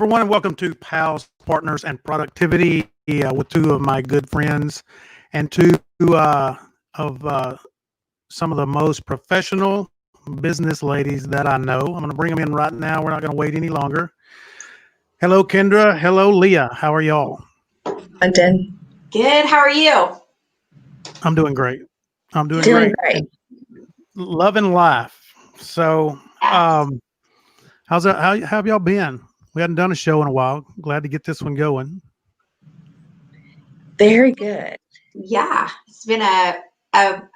everyone, and welcome to Pals, Partners, and Productivity with two of my good friends and two of some of the most professional business ladies that I know. I'm going to bring them in right now. We're not going to wait any longer. Hello, Kindra. Hello, Leah. How are y'all? London. Good. How are you? I'm doing great. I'm doing great. Loving life. So, how's that? How have y'all been? We hadn't done a show in a while. Glad to get this one going. Very good. Yeah, it's been a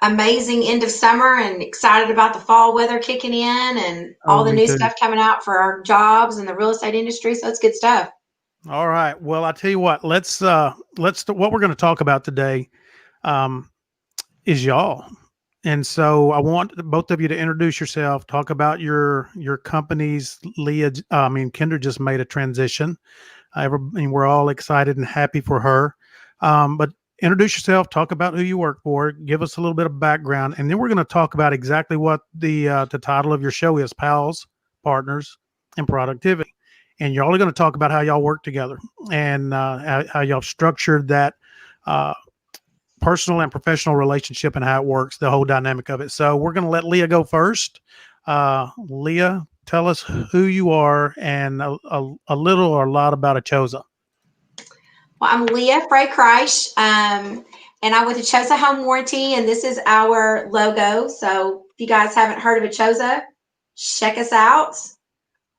amazing end of summer, and excited about the fall weather kicking in and all the new stuff coming out for our jobs and the real estate industry. So it's good stuff. All right. Well, I tell you what. What we're going to talk about today is y'all. And so I want both of you to introduce yourself, talk about your companies. Kindra just made a transition. We're all excited and happy for her. But introduce yourself, talk about who you work for, give us a little bit of background, and then we're going to talk about exactly what the title of your show is: Pals, Partners, and Productivity. And you're all going to talk about how y'all work together and how y'all structured that personal and professional relationship and how it works, the whole dynamic of it. So we're going to let Leah go first. Leah, tell us who you are and a little or a lot about Achosa. Well, I'm Leah Fray, and I'm with Achosa Home Warranty, and this is our logo. So if you guys haven't heard of Achosa, check us out.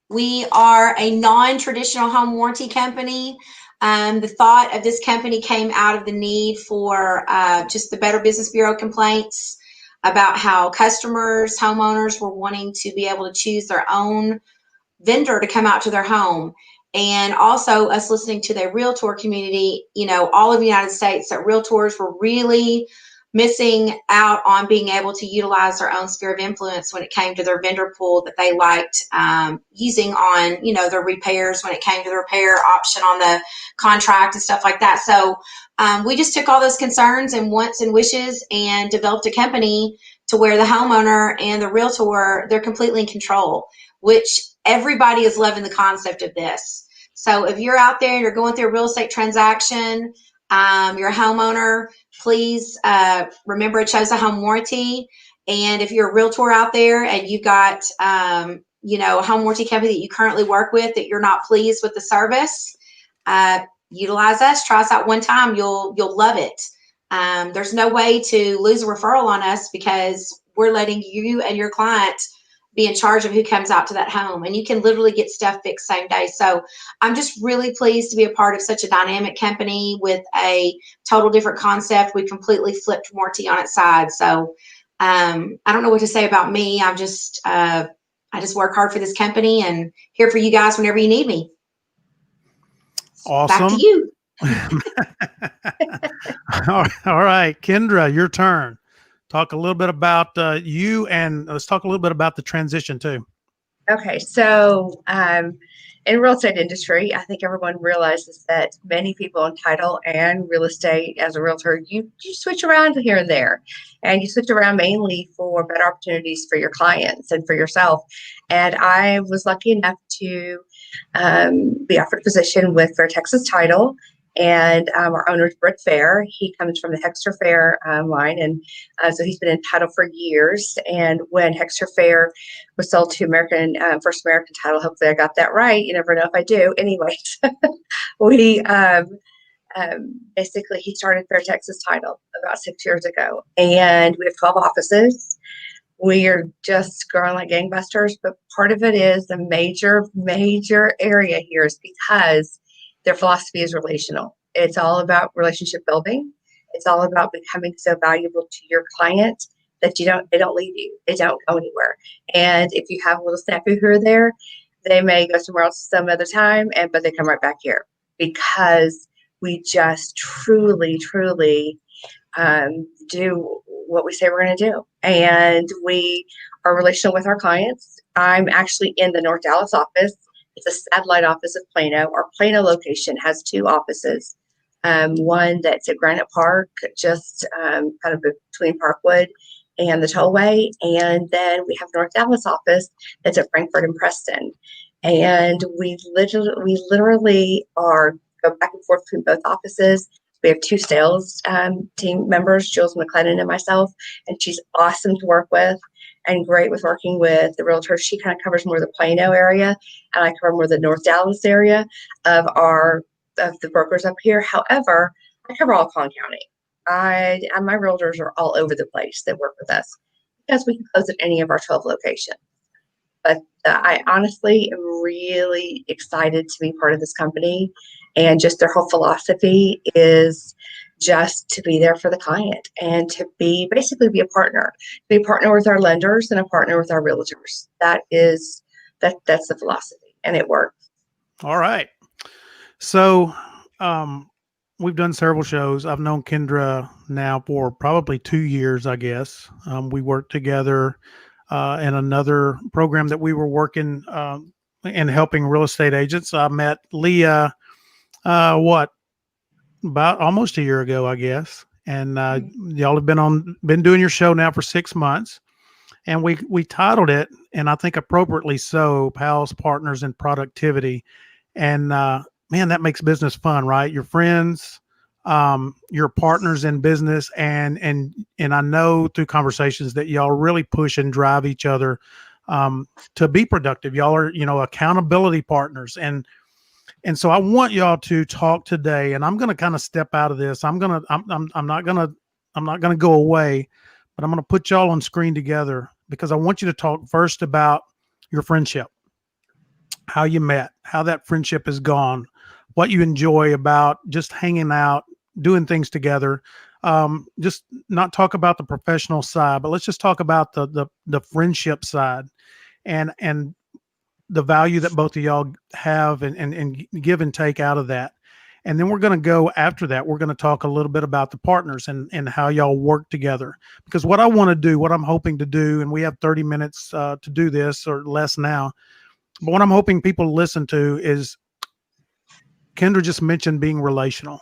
We are a non-traditional home warranty company. The thought of this company came out of the need for just the Better Business Bureau complaints about how customers, homeowners were wanting to be able to choose their own vendor to come out to their home. And also us listening to the realtor community, all of the United States, that realtors were really missing out on being able to utilize their own sphere of influence when it came to their vendor pool that they liked using on, their repairs, when it came to the repair option on the contract and stuff like that. So we just took all those concerns and wants and wishes and developed a company to where the homeowner and the realtor, they're completely in control, which everybody is loving the concept of this. So if you're out there and you're going through a real estate transaction, you're a homeowner, please remember Achosa Home Warranty. And if you're a realtor out there and you've got a home warranty company that you currently work with that you're not pleased with the service, utilize us. Try us out one time. You'll love it. There's no way to lose a referral on us because we're letting you and your client be in charge of who comes out to that home, and you can literally get stuff fixed same day. So I'm just really pleased to be a part of such a dynamic company with a total different concept. We completely flipped warranty on its side. So I don't know what to say about me. I just work hard for this company and here for you guys whenever you need me. Awesome. Back to you. All right, Kindra, your turn. Talk a little bit about you, and let's talk a little bit about the transition too. Okay, so in real estate industry, I think everyone realizes that many people in title and real estate as a realtor, you switch around here and there, and you switch around mainly for better opportunities for your clients and for yourself. And I was lucky enough to be offered a position with Fair Texas Title. And our owner is Brett Fair. He comes from the Hexter Fair line, and so he's been in title for years. And when Hexter Fair was sold to First American Title, hopefully I got that right. You never know if I do. Anyways, we basically he started Fair Texas Title about 6 years ago, and we have 12 offices. We are just growing like gangbusters, but part of it is the major area here is because their philosophy is relational. It's all about relationship building. It's all about becoming so valuable to your client that they don't leave you. They don't go anywhere. And if you have a little snafu here or there, they may go somewhere else some other time, but they come right back here because we just truly do what we say we're going to do. And we are relational with our clients. I'm actually in the North Dallas office. It's a satellite office of Plano. Our Plano location has two offices. One that's at Granite Park, just kind of between Parkwood and the Tollway. And then we have North Dallas office that's at Frankfort and Preston. And we literally are go back and forth between both offices. We have two sales team members, Jules McLennan and myself, and she's awesome to work with and great with working with the realtors. She kind of covers more the Plano area, and I cover more the North Dallas area of the brokers up here. However, I cover all Collin County. And my realtors are all over the place that work with us because we can close at any of our 12 locations. But I honestly am really excited to be part of this company. And just their whole philosophy is just to be there for the client and to basically be a partner. Be a partner with our lenders and a partner with our realtors. That's the philosophy, and it works. All right. So we've done several shows. I've known Kindra now for probably 2 years, I guess. We worked together in another program that we were working and helping real estate agents. I met Leah, about almost a year ago, I guess. And y'all have been doing your show now for 6 months. And we titled it, and I think appropriately so, Pals, Partners, and Productivity. And man, that makes business fun, right? Your friends, your partners in business, and I know through conversations that y'all really push and drive each other to be productive. Y'all are, accountability partners, and so I want y'all to talk today. And I'm going to kind of step out of this. I'm not gonna go away, but I'm going to put y'all on screen together because I want you to talk first about your friendship, how you met, how that friendship has gone, what you enjoy about just hanging out, doing things together. Just not talk about the professional side, but let's just talk about the friendship side and the value that both of y'all have and give and take out of that. And then we're going to go after that. We're going to talk a little bit about the partners and how y'all work together. Because what I want to do, what I'm hoping to do, and we have 30 minutes to do this or less now, but what I'm hoping people listen to is Kindra just mentioned being relational.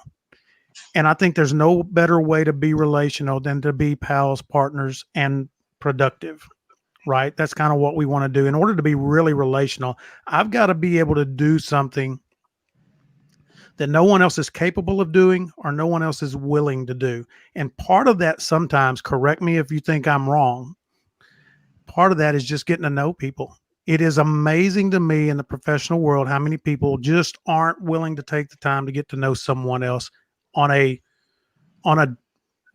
And I think there's no better way to be relational than to be pals, partners, and productive, right? That's kind of what we want to do. In order to be really relational, I've got to be able to do something that no one else is capable of doing or no one else is willing to do. And part of that sometimes, correct me if you think I'm wrong, part of that is just getting to know people. It is amazing to me in the professional world how many people just aren't willing to take the time to get to know someone else on a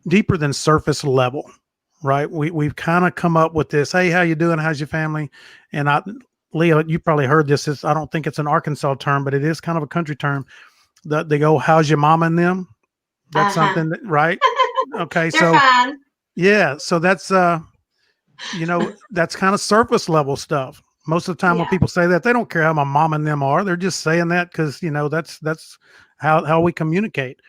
deeper than surface level, right? We've kind of come up with this, hey, how you doing? How's your family? And Leah, you probably heard this. I don't think it's an Arkansas term, but it is kind of a country term. They go, how's your mama and them? That's something that, right? Okay. They're So fine. yeah, so that's that's kind of surface level stuff. Most of the time when people say that, they don't care how my mom and them are. They're just saying that because that's how we communicate.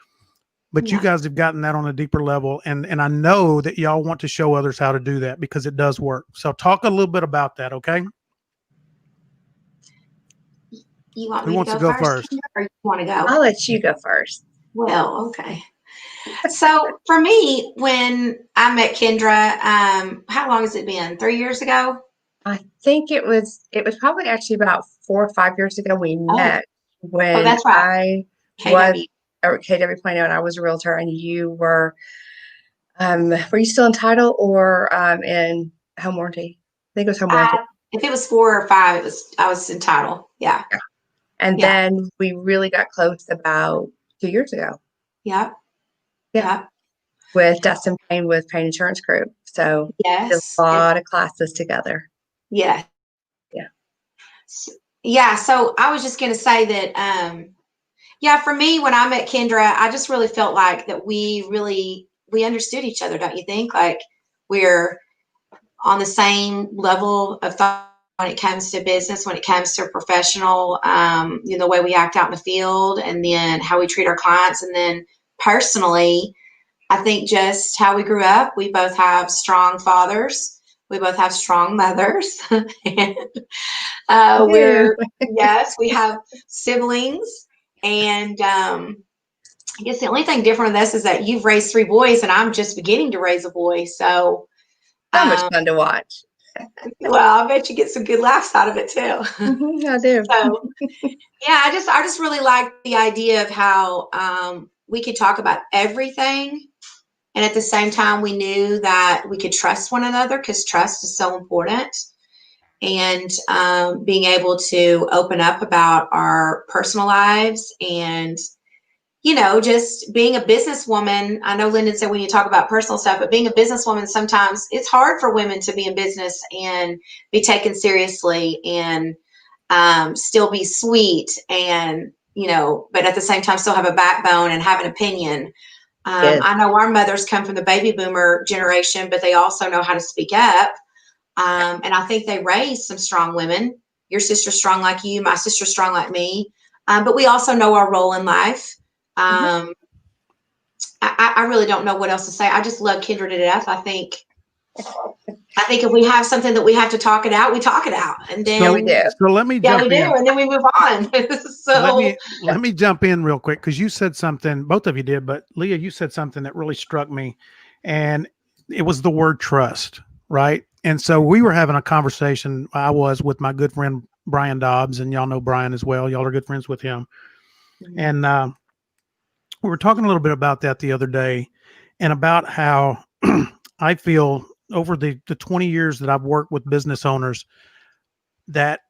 But you guys have gotten that on a deeper level, and I know that y'all want to show others how to do that because it does work. So talk a little bit about that, okay? You want Who me wants to to go go first? Kindra, or you want to go? I'll let you go first. Well, okay. So for me, when I met Kindra, how long has it been? 3 years ago? I think it was probably actually about 4 or 5 years ago we met when that's right. I KW. was at KW Plano and I was a realtor and you were you still in title or in home warranty? I think it was home warranty. If it was 4 or 5, I was in title. Yeah. And then we really got close about 2 years ago. Yep. Yeah. With Dustin Payne with Payne Insurance Group. So Yes. a lot of classes together. Yeah. Yeah. Yeah. So I was just going to say that, for me, when I met Kindra, I just really felt like that we understood each other. Don't you think? Like we're on the same level of thought when it comes to business, when it comes to professional, the way we act out in the field, and then how we treat our clients. And then personally, I think just how we grew up. We both have strong fathers. We both have strong mothers. And, we have siblings. And I guess the only thing different in this is that you've raised 3 boys and I'm just beginning to raise a boy. So much fun to watch. Well, I bet you get some good laughs out of it too. I do. So yeah, I just really like the idea of how we could talk about everything, and at the same time we knew that we could trust one another, because trust is so important. And being able to open up about our personal lives, and just being a businesswoman. I know Lyndon said when you talk about personal stuff, but being a businesswoman, sometimes it's hard for women to be in business and be taken seriously, and still be sweet, and but at the same time still have a backbone and have an opinion. Yes. I know our mothers come from the baby boomer generation, but they also know how to speak up. And I think they raised some strong women. Your sister's strong like you, my sister's strong like me. But we also know our role in life. I really don't know what else to say. I just love Kindra to death. I think if we have something that we have to talk it out, we talk it out, and then Yeah, we do. So let me yeah, jump we do, in. and then we move on. So Let me jump in real quick, because you said something, both of you did, but Leah, you said something that really struck me, and it was the word trust, right? And so we were having a conversation. I was with my good friend Brian Dobbs, and y'all know Brian as well. Y'all are good friends with him, and we were talking a little bit about that the other day, and about how I feel over the 20 years that I've worked with business owners, that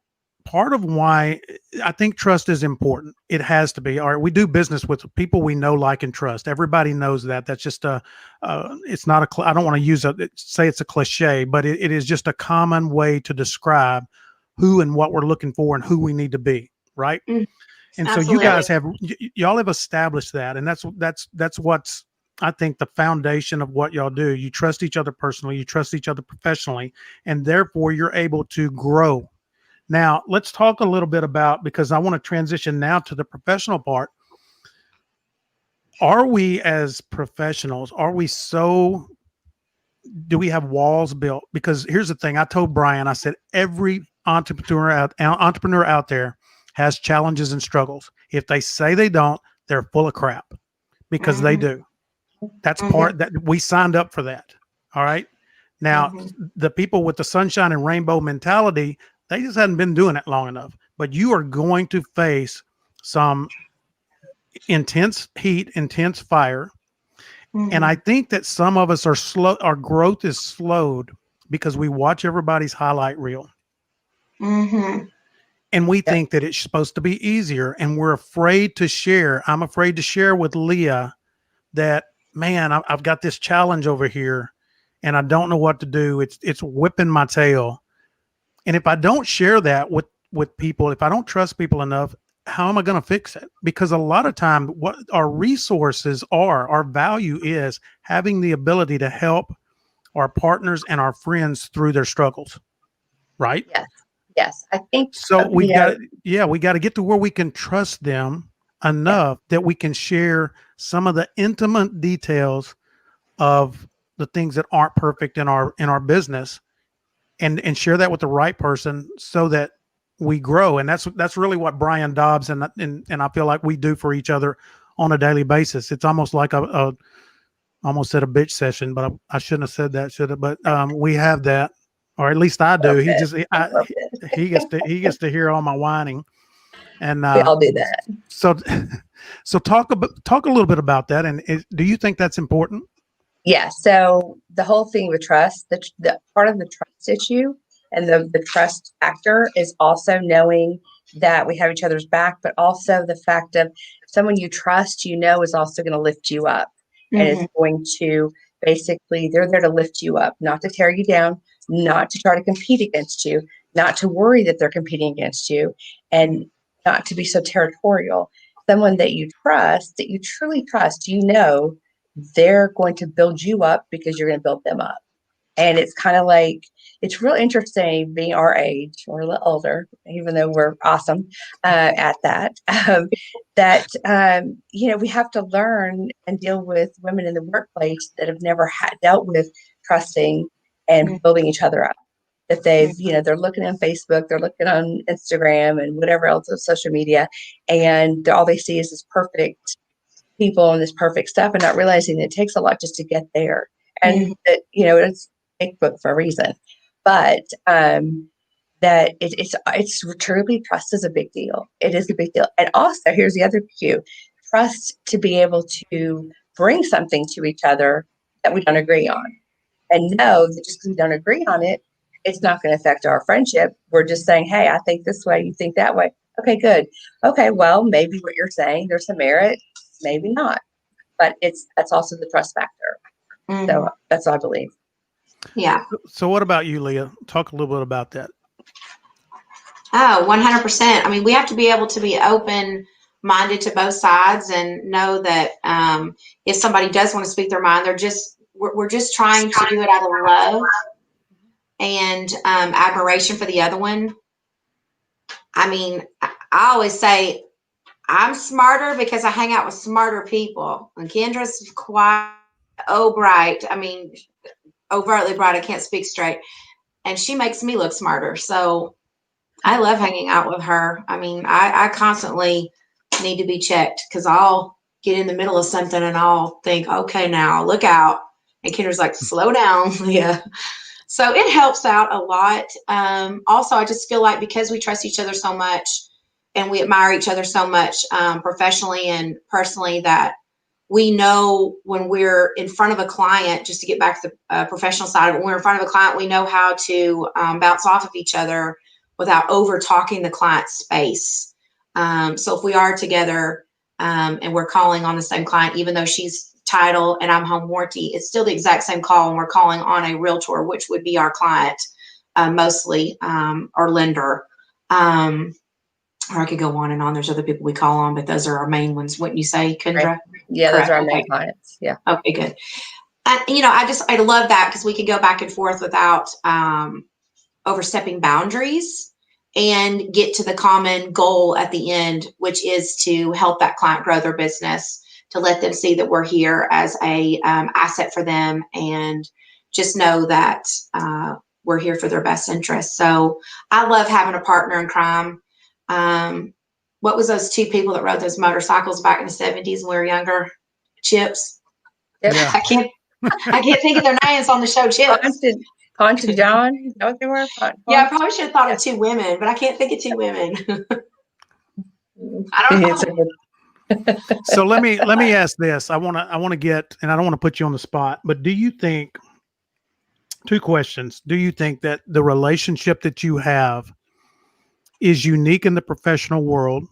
part of why I think trust is important. It has to be. All right, we do business with people we know, like, and trust. Everybody knows that. That's just it's not a, I don't want to say it's a cliche, but it is just a common way to describe who and what we're looking for and who we need to be, right? And so you guys y'all have established that, and that's what's, I think, the foundation of what y'all do. You trust each other personally, you trust each other professionally, and therefore you're able to grow. Now, let's talk a little bit about, because I want to transition now to the professional part. Are we, as professionals, do we have walls built? Because here's the thing. I told Brian, I said, every entrepreneur out there has challenges and struggles. If they say they don't, they're full of crap, because they do. That's part that we signed up for that. All right. Now, the people with the sunshine and rainbow mentality, they just hadn't been doing it long enough. But you are going to face some intense heat, intense fire. And I think that some of us are slow. Our growth is slowed because we watch everybody's highlight reel. And we think that it's supposed to be easier. And we're afraid to share. I'm afraid to share with Leah that, man, I've got this challenge over here and I don't know what to do. It's whipping my tail. And if I don't share that with people, if I don't trust people enough, how am I going to fix it? Because a lot of time, what our resources are, our value is having the ability to help our partners and our friends through their struggles. Right? Yes. I think so. We got to get to where we can trust them enough that we can share some of the intimate details of the things that aren't perfect in our business, and share that with the right person so that we grow. And that's really what Brian Dobbs and I feel like we do for each other on a daily basis. It's almost like a almost said a bitch session, but I shouldn't have said that, should have. But we have that, or at least I do. He gets to hear all my whining, and we all do that. So talk a little bit about that. And do you think that's important? Yeah. So the whole thing with trust, the part of the trust issue and the trust factor is also knowing that we have each other's back, but also the fact of someone you trust, is also going to lift you up, and is going to basically, they're there to lift you up, not to tear you down, not to try to compete against you, not to worry that they're competing against you, and not to be so territorial. Someone that you trust, that you truly trust, they're going to build you up because you're going to build them up. And it's kind of like, it's real interesting being our age or a little older, even though we're awesome at that, we have to learn and deal with women in the workplace that have never dealt with trusting and building each other up. That they're looking on Facebook, they're looking on Instagram and whatever else of social media, and all they see is this perfect people and this perfect stuff, and not realizing that it takes a lot just to get there. And that, it's Facebook for a reason. but that it's truly, trust is a big deal. It is a big deal. And also, here's the other cue: trust to be able to bring something to each other that we don't agree on, and know that just because we don't agree on it, it's not going to affect our friendship. We're just saying, hey, I think this way, you think that way. Okay, good. Okay, well, maybe what you're saying, there's some merit, maybe not, but that's also the trust factor. Mhm. So that's what I believe. Yeah. So what about you, Leah? Talk a little bit about that. Oh, 100%. I mean, we have to be able to be open-minded to both sides and know that if somebody does want to speak their mind, we're just trying to do it out of love and admiration for the other one. I mean, I always say I'm smarter because I hang out with smarter people. And Kendra's quite bright. I mean, overtly bright. I can't speak straight. And she makes me look smarter. So I love hanging out with her. I mean, I constantly need to be checked because I'll get in the middle of something and I'll think, okay, now look out. And Kendra's like, slow down. Yeah. So it helps out a lot. Also, I just feel like because we trust each other so much and we admire each other so much professionally and personally, that we know when we're in front of a client, just to get back to the professional side of it, when we're in front of a client, we know how to bounce off of each other without over talking the client's space. So if we are together and we're calling on the same client, even though she's title and I'm home warranty, it's still the exact same call, and we're calling on a realtor, which would be our client mostly, or lender. Or I could go on and on. There's other people we call on, but those are our main ones. Wouldn't you say, Kindra? Right. Yeah, Correct. those are our Okay. main clients. Yeah. Okay, good. I love that because we can go back and forth without overstepping boundaries and get to the common goal at the end, which is to help that client grow their business, to let them see that we're here as a asset for them, and just know that we're here for their best interest. So I love having a partner in crime. What was those two people that rode those motorcycles back in the 70s when we were younger? Chips. Yep. Yeah. I can't think of their names on the show. Chips. Ponce and John. Is that what they were? Yeah, I probably should have thought of two women, but I can't think of two women. I don't know. So let me ask this. I want to get, and I don't want to put you on the spot, but do you think, two questions. Do you think that the relationship that you have is unique in the professional world?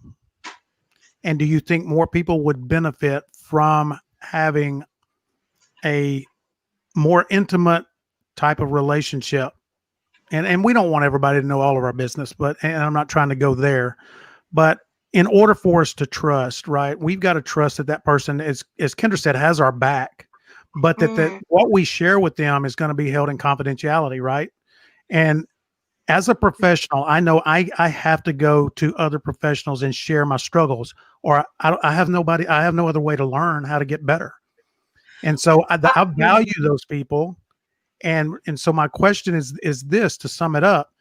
And do you think more people would benefit from having a more intimate type of relationship? And we don't want everybody to know all of our business, and I'm not trying to go there, but in order for us to trust, right, we've got to trust that that person, as Kendra said, has our back, but that what we share with them is going to be held in confidentiality, right? And as a professional, I know I have to go to other professionals and share my struggles, or I have nobody, I have no other way to learn how to get better. And so I value those people. And so my question is this, to sum it up: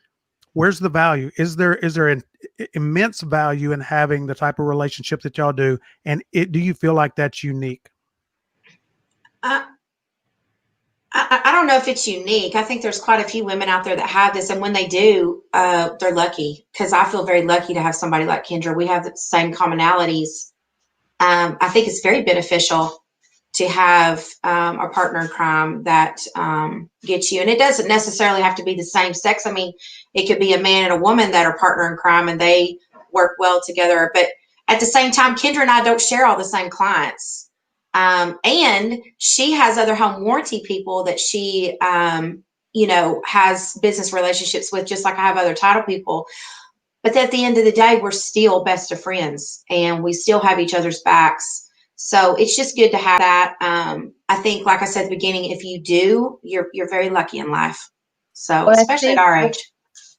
where's the value? Is there an immense value in having the type of relationship that y'all do? And do you feel like that's unique? I don't know if it's unique. I think there's quite a few women out there that have this, and when they do, they're lucky, because I feel very lucky to have somebody like Kindra. We have the same commonalities. I think it's very beneficial to have a partner in crime that gets you, and it doesn't necessarily have to be the same sex. I mean, it could be a man and a woman that are partner in crime and they work well together. But at the same time, Kindra and I don't share all the same clients. And she has other home warranty people that she, has business relationships with, just like I have other title people. But at the end of the day, we're still best of friends and we still have each other's backs. So it's just good to have that. I think, like I said at the beginning, if you do, you're very lucky in life. So, Well, especially at our age.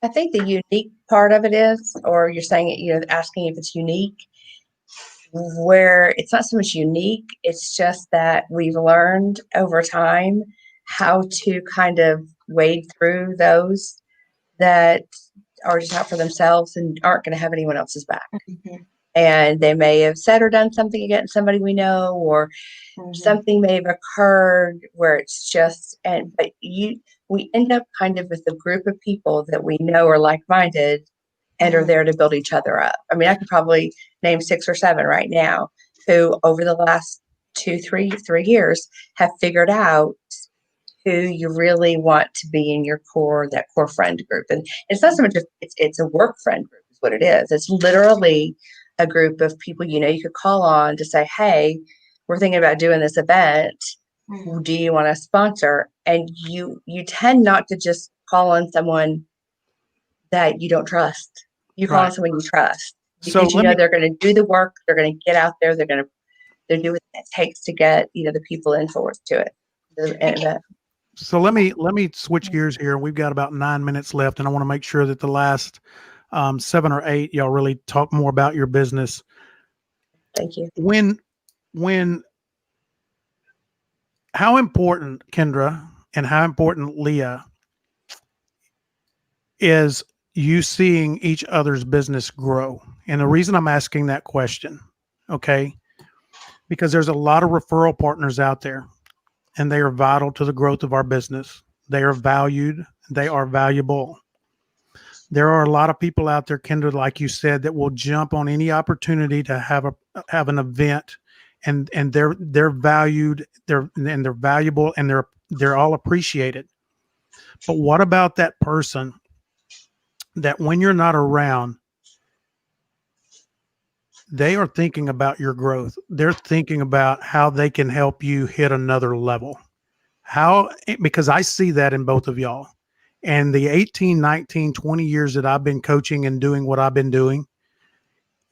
I think the unique part of it is, or you're saying it, asking if it's unique, where it's not so much unique, it's just that we've learned over time how to kind of wade through those that are just out for themselves and aren't going to have anyone else's back. Mm-hmm. and they may have said or done something against somebody we know, or something may have occurred where it's just, we end up kind of with a group of people that we know are like-minded and are there to build each other up. I mean, I could probably name 6 or 7 right now who over the last 3 years have figured out who you really want to be in your that core friend group. And it's not so much, it's a work friend group is what it is. It's literally a group of people, you could call on to say, hey, we're thinking about doing this event. Do you want to sponsor? And you tend not to just call on someone that you don't trust. You call on someone you trust, because they're going to do the work. They're going to get out there. They're do what it takes to get the people in force to it. The event. So let me switch gears here. We've got about 9 minutes left, and I want to make sure that the last 7 or 8 y'all really talk more about your business. Thank you. How important, Kindra, and how important, Leah, is you seeing each other's business grow? And the reason I'm asking that question, okay, because there's a lot of referral partners out there, and they are vital to the growth of our business. They are valued. They are valuable. There are a lot of people out there, Kindra, like you said, that will jump on any opportunity to have an event, and they're valued, they're valuable, and they're all appreciated. But what about that person that when you're not around, they are thinking about your growth? They're thinking about how they can help you hit another level. Because I see that in both of y'all. And the 18, 19, 20 years that I've been coaching and doing what I've been doing,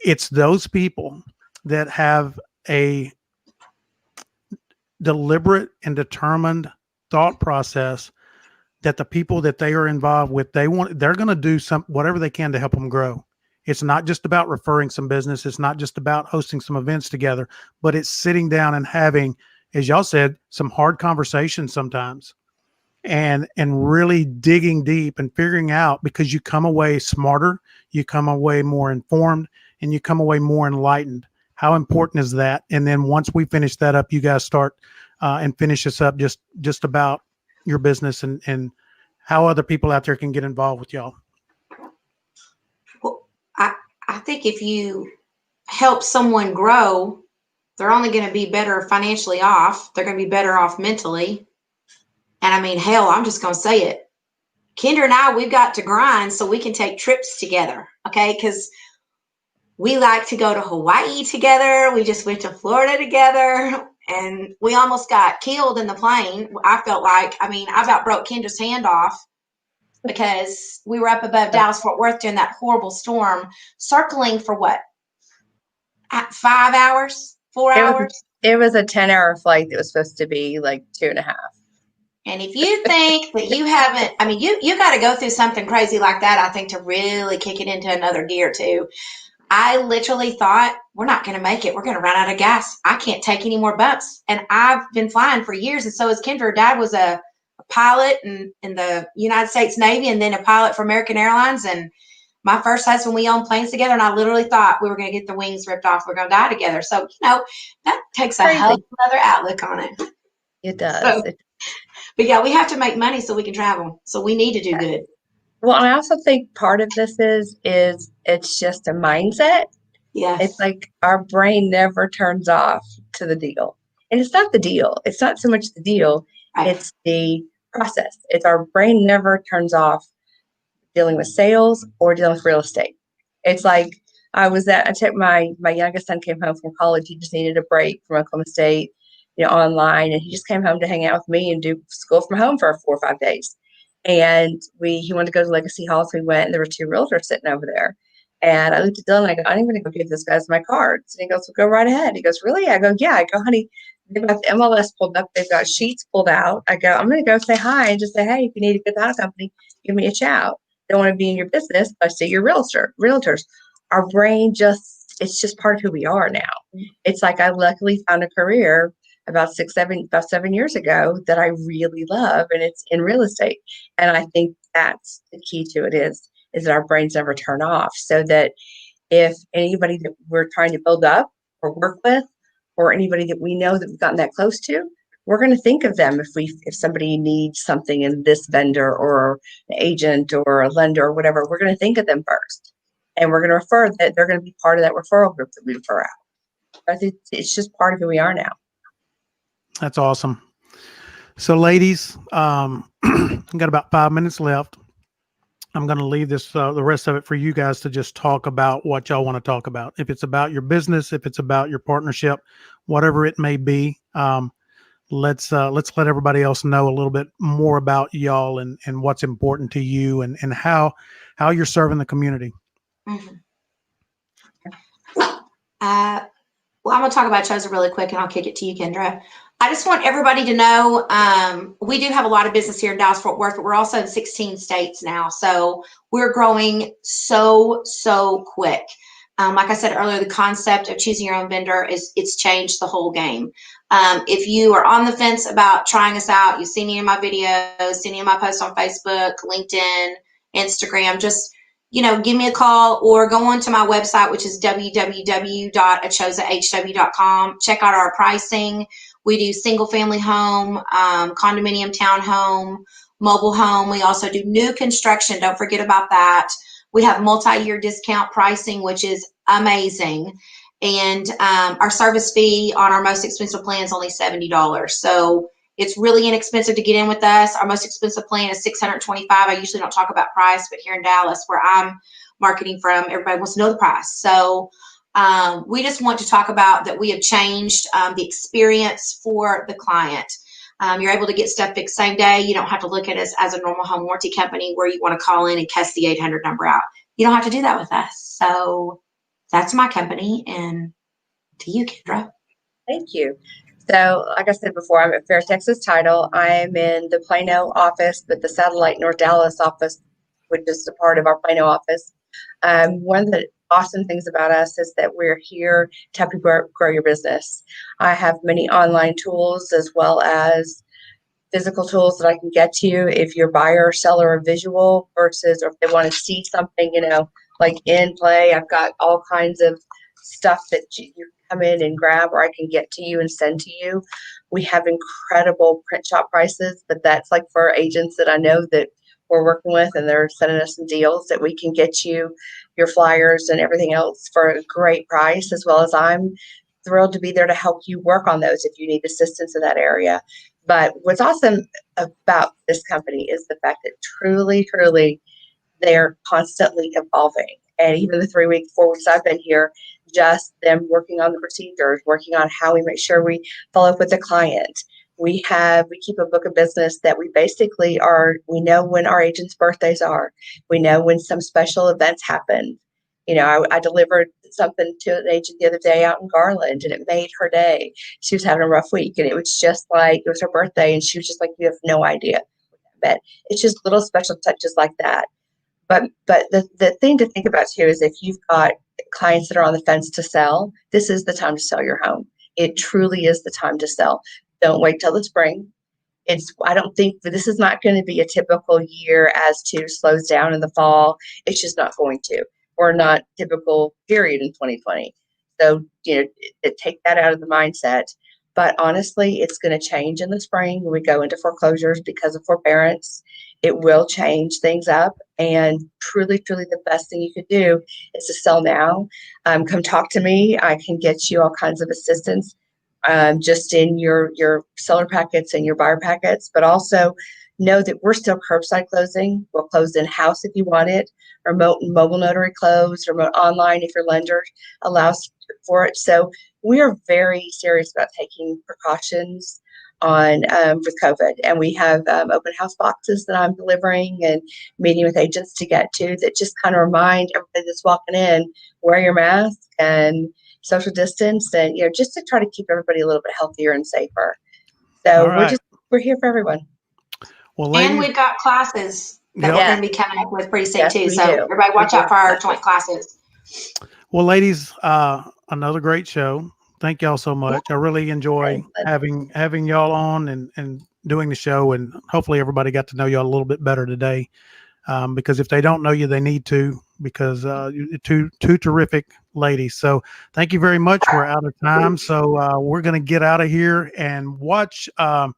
it's those people that have a deliberate and determined thought process that the people that they are involved with, they're going to do whatever they can to help them grow. It's not just about referring some business. It's not just about hosting some events together, but it's sitting down and having, as y'all said, some hard conversations sometimes, and really digging deep and figuring out, because you come away smarter, you come away more informed, and you come away more enlightened. How important is that? And then once we finish that up, you guys start and finish us up just about your business and how other people out there can get involved with y'all. Well, I think if you help someone grow, they're only going to be better financially off. They're going to be better off mentally. And I mean, hell, I'm just going to say it. Kindra and I, we've got to grind so we can take trips together. Okay. Because we like to go to Hawaii together. We just went to Florida together, and we almost got killed in the plane. I felt like, I about broke Kendra's hand off because we were up above Dallas, Fort Worth during that horrible storm, circling for what? 5 hours, 4 hours? It was a 10-hour flight that was supposed to be like 2.5. And if you think that you haven't, you got to go through something crazy like that, I think, to really kick it into another gear too. I literally thought, we're not going to make it. We're going to run out of gas. I can't take any more bumps. And I've been flying for years. And so is Kindra. Her dad was a pilot in the United States Navy, and then a pilot for American Airlines. And my first husband, we owned planes together. And I literally thought we were going to get the wings ripped off. We're going to die together. So, that takes a whole other outlook on it. It does. So, but yeah, we have to make money so we can travel. So we need to do good. Well, I also think part of this is it's just a mindset. Yes. It's like our brain never turns off to the deal. And it's not the deal. It's not so much the deal. Right. It's the process. It's our brain never turns off dealing with sales or dealing with real estate. It's like I took my youngest son came home from college. He just needed a break from Oklahoma State, online. And he just came home to hang out with me and do school from home for 4 or 5 days. And he wanted to go to Legacy Hall, so we went, and there were 2 realtors sitting over there. And I looked at Dylan and I go, I'm going to go give those guys my cards. And he goes, well, go right ahead. He goes, really? I go, yeah. I go, honey, they've got the MLS pulled up. They've got sheets pulled out. I go, I'm going to go say hi and just say, hey, if you need a good title company, give me a shout. Don't want to be in your business, but I see your realtors. Our brain it's just part of who we are now. It's like I luckily found a career about 7 years ago that I really love, and it's in real estate. And I think that's the key to it is that our brains never turn off, so that if anybody that we're trying to build up or work with, or anybody that we know that we've gotten that close to, we're going to think of them if somebody needs something in this vendor or an agent or a lender or whatever, we're going to think of them first. And we're going to refer that they're going to be part of that referral group that we refer out. I think it's just part of who we are now. That's awesome. So ladies, I've got about 5 minutes left. I'm going to leave this, the rest of it for you guys to just talk about what y'all want to talk about. If it's about your business, if it's about your partnership, whatever it may be, let's let everybody else know a little bit more about y'all and what's important to you and how you're serving the community. Mm-hmm. Well, I'm going to talk about Chosa really quick, and I'll kick it to you, Kindra. I just want everybody to know we do have a lot of business here in Dallas-Fort Worth, but we're also in 16 states now. So we're growing so quick. Like I said earlier, the concept of choosing your own vendor it's changed the whole game. If you are on the fence about trying us out, you've seen any of my videos, seen any of my posts on Facebook, LinkedIn, Instagram, just give me a call or go on to my website, which is www.achosahw.com. Check out our pricing. We do single family home, condominium, townhome, mobile home. We also do new construction. Don't forget about that. We have multi-year discount pricing, which is amazing. And our service fee on our most expensive plan is only $70. So it's really inexpensive to get in with us. Our most expensive plan is $625. I usually don't talk about price, but here in Dallas, where I'm marketing from, everybody wants to know the price. So we just want to talk about that we have changed the experience for the client. You're able to get stuff fixed same day. You don't have to look at us as a normal home warranty company where you want to call in and cuss the 800 number out. You don't have to do that with us. So that's my company. And to you, Kindra. Thank you. So, like I said before, I'm at Fair Texas Title. I'm in the Plano office, but the satellite North Dallas office, which is a part of our Plano office. One of the awesome things about us is that we're here to help you grow your business. I have many online tools as well as physical tools that I can get to you if you're buyer or seller or visual versus, or if they want to see something, like in play. I've got all kinds of stuff that you come in and grab, or I can get to you and send to you. We have incredible print shop prices, but that's like for agents that I know that we're working with, and they're sending us some deals that we can get you your flyers and everything else for a great price, as well as I'm thrilled to be there to help you work on those if you need assistance in that area. But what's awesome about this company is the fact that truly, they're constantly evolving. And even the 4 weeks I've been here, just them working on the procedures, working on how we make sure we follow up with the client. We keep a book of business that we basically we know when our agents' birthdays are. We know when some special events happen. I delivered something to an agent the other day out in Garland, and it made her day. She was having a rough week, and it was just like, it was her birthday, and she was just like, you have no idea. But it's just little special touches like that. But the thing to think about too is if you've got clients that are on the fence to sell, this is the time to sell your home. It truly is the time to sell. Don't wait till the spring. I don't think that this is not going to be a typical year as to slows down in the fall. It's just not going to, or not typical period in 2020. So, take that out of the mindset. But honestly, it's going to change in the spring when we go into foreclosures because of forbearance. It will change things up. And truly, the best thing you could do is to sell now. Come talk to me. I can get you all kinds of assistance just in your seller packets and your buyer packets. But also know that we're still curbside closing. We'll close in-house if you want it. Remote and mobile notary close, remote online if your lender allows for it. So we are very serious about taking precautions on with COVID, and we have open house boxes that I'm delivering and meeting with agents to get to that just kind of remind everybody that's walking in, wear your mask and social distance, and just to try to keep everybody a little bit healthier and safer. So we're here for everyone. Well, ladies, and we've got classes that we're going to be coming up with pretty soon too. So everybody watch out for our joint classes. Well, ladies, another great show. Thank y'all so much. I really enjoy having y'all on and doing the show, and hopefully everybody got to know y'all a little bit better today. Because if they don't know you, they need to. because two terrific ladies. So thank you very much. We're out of time, so we're going to get out of here and watch our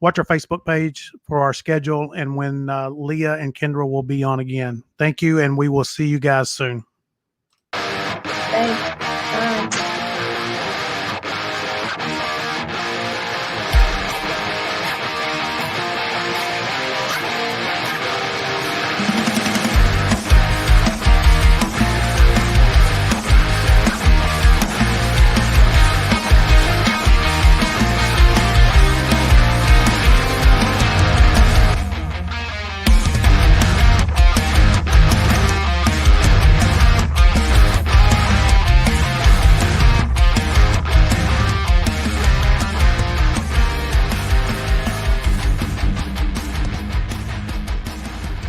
Facebook page for our schedule and when Leah and Kindra will be on again. Thank you, and we will see you guys soon. Thanks.